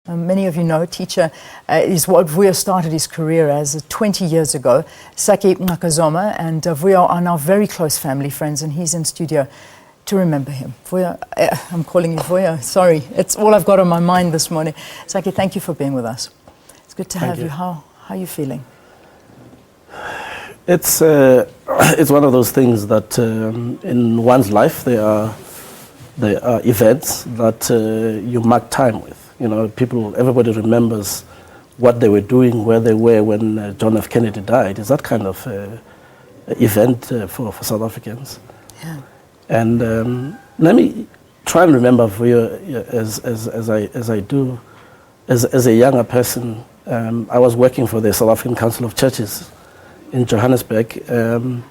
Many of you know, teacher is what Vuyo started his career as 20 years ago. Saki Macozoma and Vuyo are now very close family friends, and he's in studio to remember him. Vuyo, I'm calling you Vuyo, sorry. It's all I've got on my mind this morning. Saki, thank you for being with us. It's good to have you. How are you feeling? It's one of those things that in one's life there are events that you mark time with. You know, everybody remembers what they were doing, where they were when John F. Kennedy died. It's that kind of event for South Africans. Yeah. And let me try and remember for you as I do. As a younger person, I was working for the South African Council of Churches in Johannesburg, and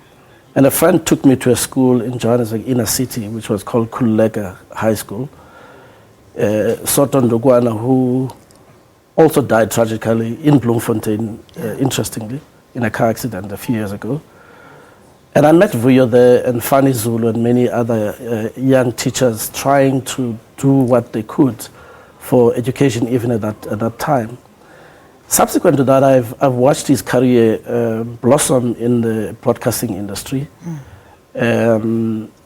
a friend took me to a school in Johannesburg, inner city, which was called Khuleka High School. Soton Ndugwana, who also died tragically in Bloemfontein, interestingly, in a car accident a few years ago. And I met Vuyo there and Fanny Zulu and many other young teachers trying to do what they could for education even at that time. Subsequent to that, I've watched his career blossom in the broadcasting industry.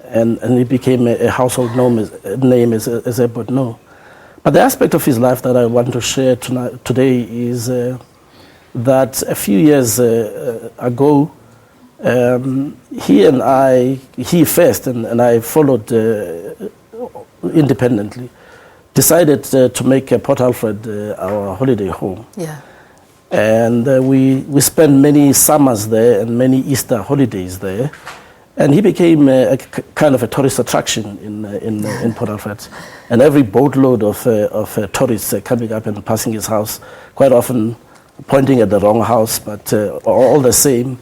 And he became a household name as everybody knows. But the aspect of his life that I want to share today is that a few years ago, he first and I followed independently, decided to make Port Alfred our holiday home. Yeah. And we spent many summers there and many Easter holidays there. And he became a kind of a tourist attraction in Port Alfred. And every boatload of tourists coming up and passing his house, quite often pointing at the wrong house, but all the same,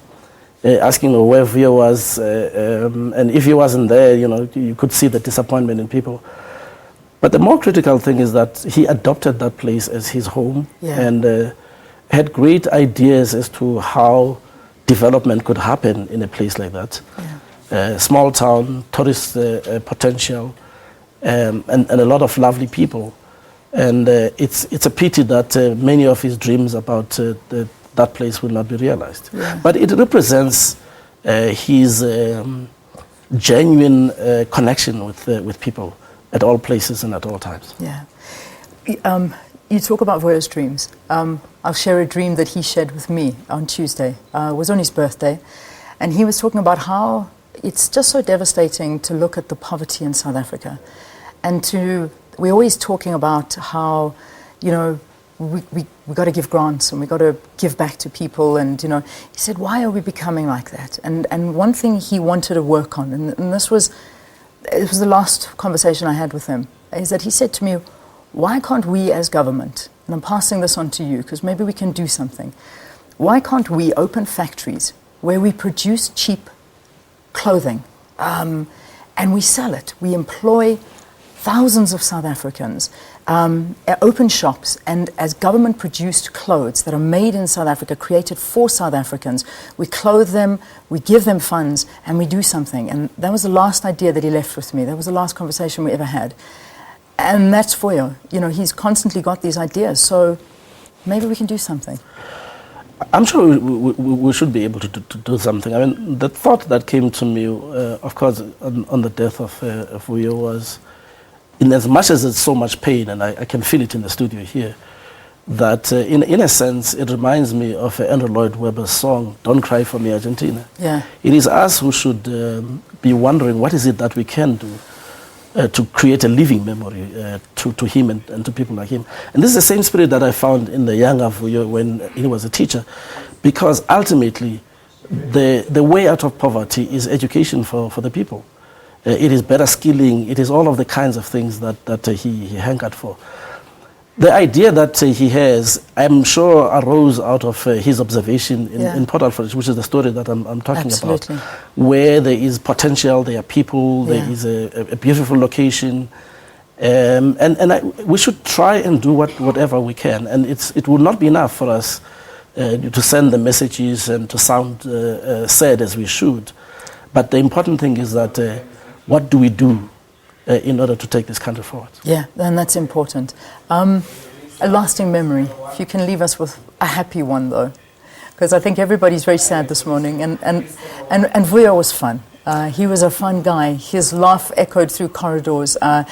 asking where Vuyo was. And if he wasn't there, you could see the disappointment in people. But the more critical thing is that he adopted that place as his home and had great ideas as to how development could happen in a place like that. Small town, tourist potential, and a lot of lovely people. And it's a pity that many of his dreams about that place will not be realized. Yeah. But it represents his genuine connection with people at all places and at all times. Yeah. You talk about Vuyo's dreams. I'll share a dream that he shared with me on Tuesday. It was on his birthday. And he was talking about how it's just so devastating to look at the poverty in South Africa. And we're always talking about how, we got to give grants and we got to give back to people. And, he said, why are we becoming like that? And one thing he wanted to work on, and it was the last conversation I had with him, is that he said to me, why can't we as government, and I'm passing this on to you because maybe we can do something, why can't we open factories where we produce cheap clothing and we sell it? We employ thousands of South Africans, open shops, and as government produced clothes that are made in South Africa, created for South Africans, we clothe them, we give them funds, and we do something. And that was the last idea that he left with me. That was the last conversation we ever had. And that's Vuyo. He's constantly got these ideas, so maybe we can do something. I'm sure we should be able to do something. I mean, the thought that came to me, of course, on the death of Vuyo was, in as much as it's so much pain, and I can feel it in the studio here, that in a sense, it reminds me of Andrew Lloyd Webber's song, Don't Cry for Me, Argentina. Yeah. It is us who should be wondering what is it that we can do to create a living memory to him and to people like him. And this is the same spirit that I found in the younger Vuyo when he was a teacher, because ultimately the way out of poverty is education for the people. It is better skilling, it is all of the kinds of things that he hankered for. The idea that he has, I'm sure, arose out of his observation in Port Alfred, which is the story that I'm talking about, where there is potential, there are people, there is a beautiful location, and we should try and do whatever we can. And it will not be enough for us to send the messages and to sound sad as we should. But the important thing is that what do we do in order to take this country forward? Yeah, and that's important. a lasting memory. If you can leave us with a happy one, though, because I think everybody's very sad this morning. And Vuyo was fun. He was a fun guy. His laugh echoed through corridors, and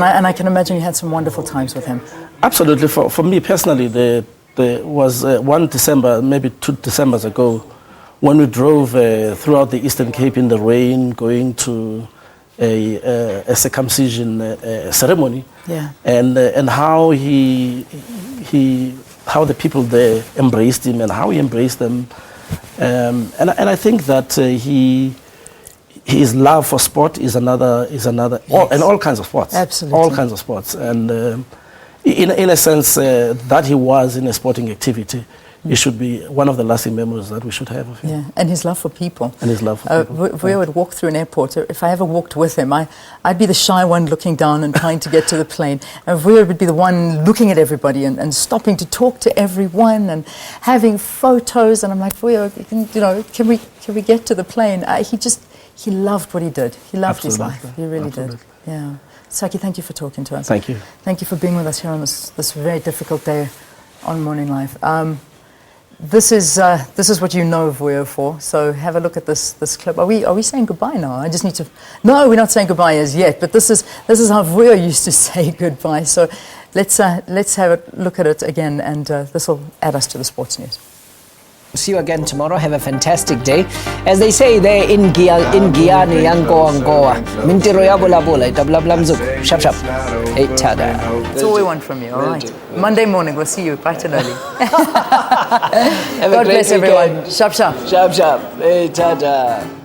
I can imagine you had some wonderful times with him. Absolutely. For me personally, there was one December, maybe 2 Decembers ago, when we drove throughout the Eastern Cape in the rain, going to a circumcision ceremony, yeah, and how how the people there embraced him and how he embraced them, and I think that his love for sport is another, yes. And all kinds of sports, absolutely, all kinds of sports, and in a sense that he was in a sporting activity. It should be one of the lasting memories that we should have of him. Yeah, and his love for people. And his love for people. Vuyo would walk through an airport. If I ever walked with him, I'd be the shy one looking down and trying to get to the plane. And Vuyo would be the one looking at everybody and stopping to talk to everyone and having photos. And I'm like, Vuyo, can we get to the plane? He loved what he did. He loved his life. He really did. Yeah. Saki, thank you for talking to us. Thank you. Thank you for being with us here on this very difficult day on Morning Live. This is what you know Vuyo for. So have a look at this clip. Are we saying goodbye now? I just need to. No, we're not saying goodbye as yet. But this is how Vuyo used to say goodbye. So let's have a look at it again, and this will add us to the sports news. See you again tomorrow. Have a fantastic day. As they say there in Guyana, Yangoa, Mintiro Yabula, Itablamzuk, Shap Shap. Hey, tada. That's all we want from you, all right? Monday morning, we'll see you bright and early. God bless everyone. Shap Shap. Shap Shap. Hey, tada.